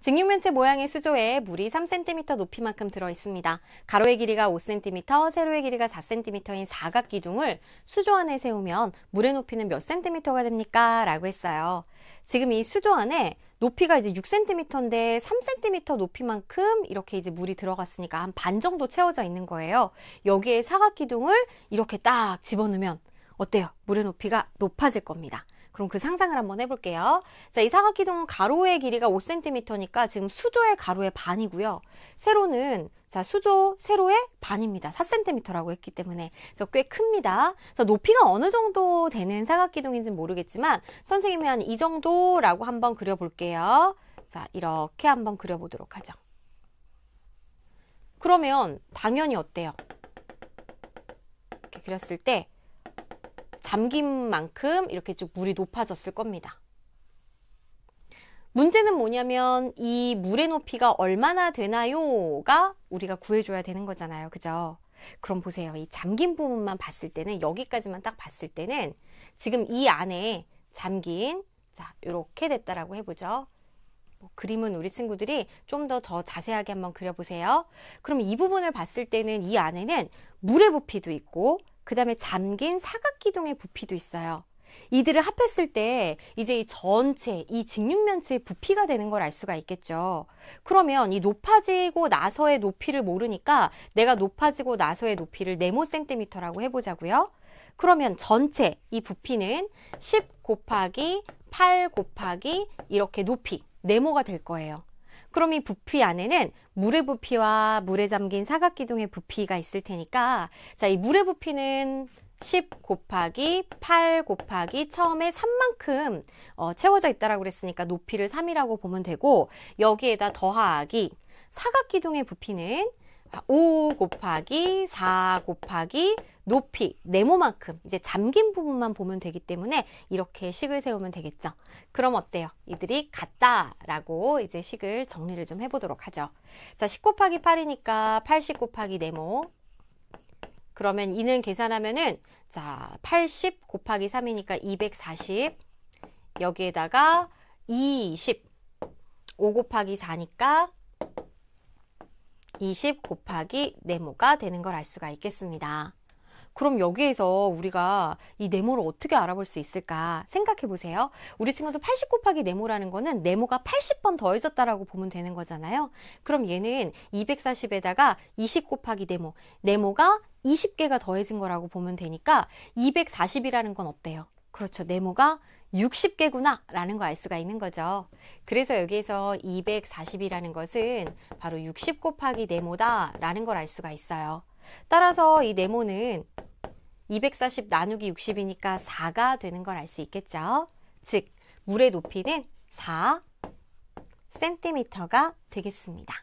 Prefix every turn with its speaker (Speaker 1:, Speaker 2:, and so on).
Speaker 1: 직육면체 모양의 수조에 물이 3cm 높이만큼 들어있습니다. 가로의 길이가 5cm, 세로의 길이가 4cm인 사각기둥을 수조 안에 세우면 물의 높이는 몇 cm가 됩니까? 라고 했어요. 지금 이 수조 안에 높이가 이제 6cm인데 3cm 높이만큼 이렇게 이제 물이 들어갔으니까 한 반 정도 채워져 있는 거예요. 여기에 사각기둥을 이렇게 딱 집어넣으면 어때요? 물의 높이가 높아질 겁니다. 그럼 그 상상을 한번 해볼게요. 자, 이 사각기둥은 가로의 길이가 5cm니까 지금 수조의 가로의 반이고요. 세로는 자, 수조 세로의 반입니다. 4cm라고 했기 때문에 그래서 꽤 큽니다. 그래서 높이가 어느 정도 되는 사각기둥인지는 모르겠지만 선생님이 한 이 정도라고 한번 그려볼게요. 자, 이렇게 한번 그려보도록 하죠. 그러면 당연히 어때요? 이렇게 그렸을 때 잠긴 만큼 이렇게 쭉 물이 높아졌을 겁니다. 문제는 뭐냐면 이 물의 높이가 얼마나 되나요?가 우리가 구해줘야 되는 거잖아요. 그죠? 그럼 보세요. 이 잠긴 부분만 봤을 때는 여기까지만 딱 봤을 때는 지금 이 안에 잠긴 자 이렇게 됐다라고 해보죠. 그림은 우리 친구들이 좀 더 자세하게 한번 그려보세요. 그럼 이 부분을 봤을 때는 이 안에는 물의 부피도 있고 그 다음에 잠긴 사각기둥의 부피도 있어요. 이들을 합했을 때 이제 이 전체, 이 직육면체의 부피가 되는 걸 알 수가 있겠죠. 그러면 이 높아지고 나서의 높이를 모르니까 내가 높아지고 나서의 높이를 네모센티미터라고 해보자고요. 그러면 전체 이 부피는 10 곱하기 8 곱하기 이렇게 높이, 네모가 될 거예요. 그럼 이 부피 안에는 물의 부피와 물에 잠긴 사각기둥의 부피가 있을 테니까 자, 이 물의 부피는 10 곱하기 8 곱하기 처음에 3만큼 채워져 있다라고 그랬으니까 높이를 3이라고 보면 되고 여기에다 더하기 사각기둥의 부피는 5 곱하기 4 곱하기 높이, 네모만큼 이제 잠긴 부분만 보면 되기 때문에 이렇게 식을 세우면 되겠죠. 그럼 어때요? 이들이 같다라고 이제 식을 정리를 좀 해보도록 하죠. 자, 10 곱하기 8이니까 80 곱하기 네모. 그러면 이는 계산하면은 자, 80 곱하기 3이니까 240. 여기에다가 20. 5 곱하기 4니까 20 곱하기 네모가 되는 걸 알 수가 있겠습니다. 그럼 여기에서 우리가 이 네모를 어떻게 알아볼 수 있을까 생각해 보세요. 우리 친구도 80 곱하기 네모라는 거는 네모가 80번 더해졌다라고 보면 되는 거잖아요. 그럼 얘는 240에다가 20 곱하기 네모, 네모가 20개가 더해진 거라고 보면 되니까 240이라는 건 어때요? 그렇죠. 네모가 60개구나 라는 거 알 수가 있는 거죠. 그래서 여기에서 240이라는 것은 바로 60 곱하기 네모다 라는 걸 알 수가 있어요. 따라서 이 네모는 240 나누기 60이니까 4가 되는 걸 알 수 있겠죠. 즉 물의 높이는 4cm가 되겠습니다.